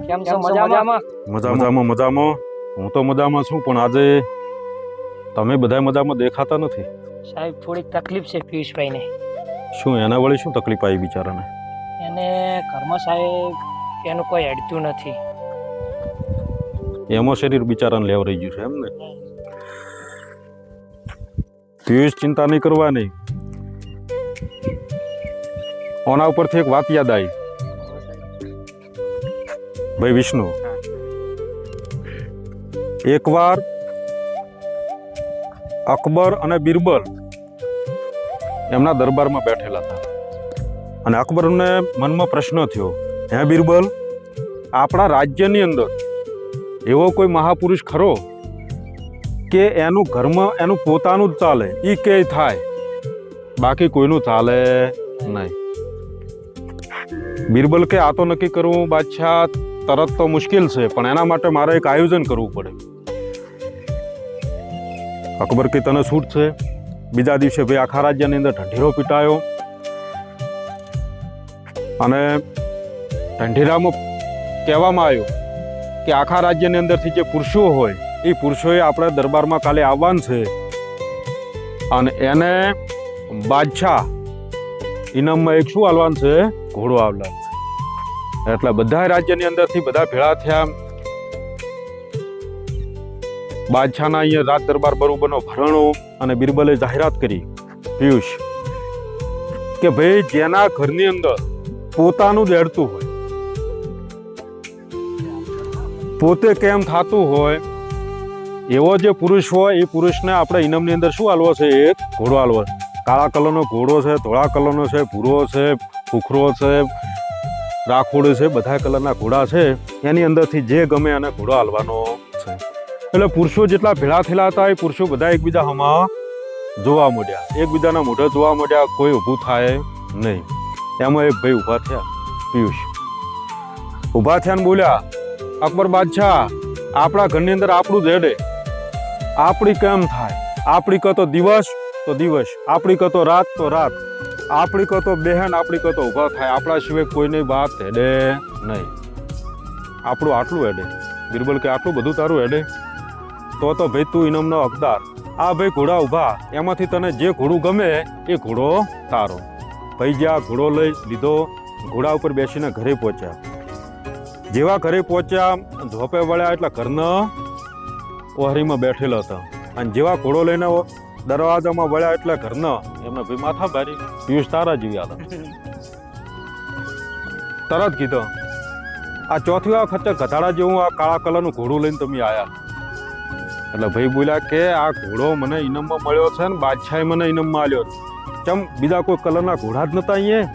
કેમ છો? મજામાં? મજામાં. હું તો મજામાં છું, પણ આજે તમે બધા મજામાં દેખાતા નથી. સાહેબ થોડીક તકલીફ છે પિયુષભાઈને. શું એના વળી શું તકલીફ આવી બિચારાને? એને ઘરમાં સાહેબ એનું કોઈ હેડતું નથી. એમાં શરીર બિચારાને લેવરાઈ ગયું છે એમ ને? પિયુષ, ચિંતા નહીં કરવાની. ઓના ઉપરથી એક વાત યાદ આવી. ભાઈ વિષ્ણુ, એકવાર અકબર અને બિરબલ એમના દરબારમાં બેઠેલા હતા અને અકબરને મનમાં પ્રશ્ન થયો, હે બિરબલ, આપણા રાજ્યની અંદર એવો કોઈ મહાપુરુષ ખરો કે એનું ઘરમાં એનું પોતાનું જ ચાલે, એ કે થાય, બાકી કોઈનું ચાલે નહીં? બિરબલ કે આ તો નક્કી કરવું બાદશાહ તરત તો મુશ્કેલ છે, પણ એના માટે મારે એક આયોજન કરવું પડે. અકબર કે તને છૂટ છે. બીજા દિવસે ભાઈ આખા રાજ્યની અંદર ઢંઢેરો પીટાયો અને ઢંઢેરામાં કહેવામાં આવ્યું કે આખા રાજ્યની અંદરથી જે પુરુષો હોય એ પુરુષોએ આપણે દરબારમાં કાલે આવવાનું છે અને એને બાદશાહ ઇનામમાં એક શું આવવાનું છે? ઘોડો આવવાનું છે. એટલે બધા રાજ્યની અંદરથી બધા ભેળા થયા. બાદશાહના અહીંયા રાજ દરબાર બરોબરનો ભરણો અને બિરબલે જાહેરાત કરી, પિયુષ, કે ભાઈ જેના ઘરની અંદર પોતાનું જ હેડતું હોય, પોતે કેમ થતું હોય એવો જે પુરુષ હોય એ પુરુષને આપણે ઇનામની અંદર શું આલવો છે? એક ઘોડો આલવો. કાળા કલરનો ઘોડો છે, ધોળા કલરનો છે, ભૂરો છે, ભૂખરો છે, રાખોડ છે, બધા કલરના ઘોડા છે. એની અંદરથી જે ગમે એને ઘોડો આલવાનો છે. એટલે પુરુષો જેટલા ભેળા થયેલા હતા એ પુરુષો બધા એકબીજા હમા જોવા મળ્યા, એકબીજાના મોઢે જોવા મળ્યા, કોઈ ઊભું થાય નહીં. એમાં એક ભાઈ ઊભા થયા, પિયુષ ઊભા થયા ને બોલ્યા, અકબર બાદશાહ, આપણા ઘરની અંદર આપણું જ હેડે, આપણી કેમ થાય? આપણી કહો તો દિવસ તો દિવસ, આપણી કહો તો રાત તો રાત, આપણી કહો તો બહેન, આપણી કહો તો ઊભા થાય, આપણા સિવાય કોઈની વાત હેડે નહીં. આપણું આટલું હેડે. બિરબલ કે આટલું બધું તારું હેડે? તો ભાઈ તું ઇનામનો હકદાર. આ ભાઈ ઘોડા ઊભા, એમાંથી તને જે ઘોડું ગમે એ ઘોડો તારો. ભાઈ જ્યાં ઘોડો લઈ લીધો, ઘોડા ઉપર બેસીને ઘરે પહોંચ્યા. જેવા ઘરે પહોંચ્યા, ઝોપે વળ્યા એટલે ઘરના ઓહરીમાં બેઠેલા હતા અને જેવા ઘોડો લઈને દરવાજામાં વળ્યા એટલે ઘરના એમના ભાઈ માથા ભારી, પિયુષ તારા જીવ્યા હતા. તરત કીધો, આ ચોથી વખત ગધાડા જેવું આ કાળા કલરનું ઘોડું લઈને તમે આયા. એટલે ભાઈ બોલ્યા કે આ ઘોડો મને ઇનામમાં મળ્યો છે ને બાદશાહે મને ઇનામમાં આલ્યો. ચમ બીજા કોઈ કલરના ઘોડા જ નતા અહીંયા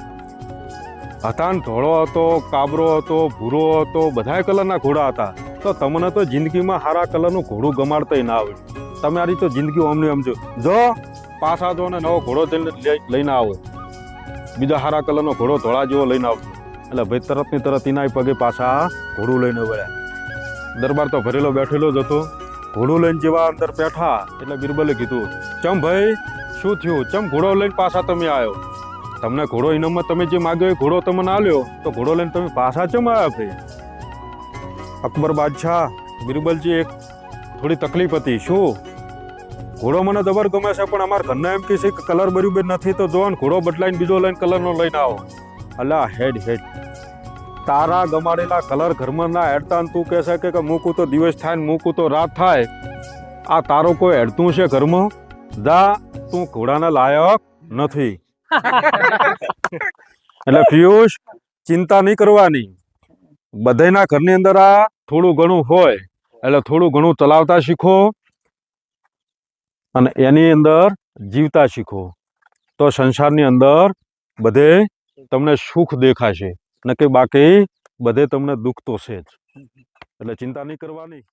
હતા ને? ધોળો હતો, કાબરો હતો, ભૂરો હતો, બધા કલરના ઘોડા હતા. તો તમને તો જિંદગીમાં સારા કલરનું ઘોડું ગમાડતા ના આવડે. તમારી તો જિંદગી અમને સમજો, જો પાછા જો ને નવો ઘોડો લઈને આવો, બીજા સારા કલરનો ઘોડો ધોળા જેવો લઈને આવજો. એટલે ભાઈ તરત ની તરત એના પગે પાછા ઘોડું લઈને વળ્યા. દરબાર તો ભરેલો બેઠેલો જ હતો. ઘોડું લઈને જેવા અંદર બેઠા એટલે બિરબલે કીધું, ચમ ભાઈ શું થયું? ચમ ઘોડો લઈને પાછા તમે આવ્યો? તમને ઘોડો ઇનામમાં તમે જે માગ્યો એ ઘોડો તમને આલ્યો, તો ઘોડો લઈને તમે પાછા ચમ આવ્યા? ભાઈ અકબર બાદશાહ, બિરબલજી એક થોડી તકલીફ હતી. શું? ઘોડો મને જબર ગમે છે, પણ અમારા ઘરના એમ કે છે કે કલર બરોબર નથી, તો જો ઘોડો બદલાઈને બીજો લઈને કલરનો લઈને આવો. અલા હેડ તારા ગમાડેલા કલર ઘરમાં ના હેડતા તું કહે છે કે મૂકું તો દિવસ થાય ને મૂકું તો રાત થાય. આ તારો કોઈ હેડતું છે ઘરમાં? જા, તું ઘોડાના લાયક નથી. એટલે પિયુષ, ચિંતા નહીં કરવાની. બધાના ઘરની અંદર આ થોડું ઘણું હોય એટલે થોડું ઘણું ચલાવતા શીખો અને એની અંદર જીવતા શીખો, તો સંસારની અંદર બધે તમને સુખ દેખાશે, ને કે બાકી બધે તમને દુઃખ તો છે જ. એટલે ચિંતા નહીં કરવાની.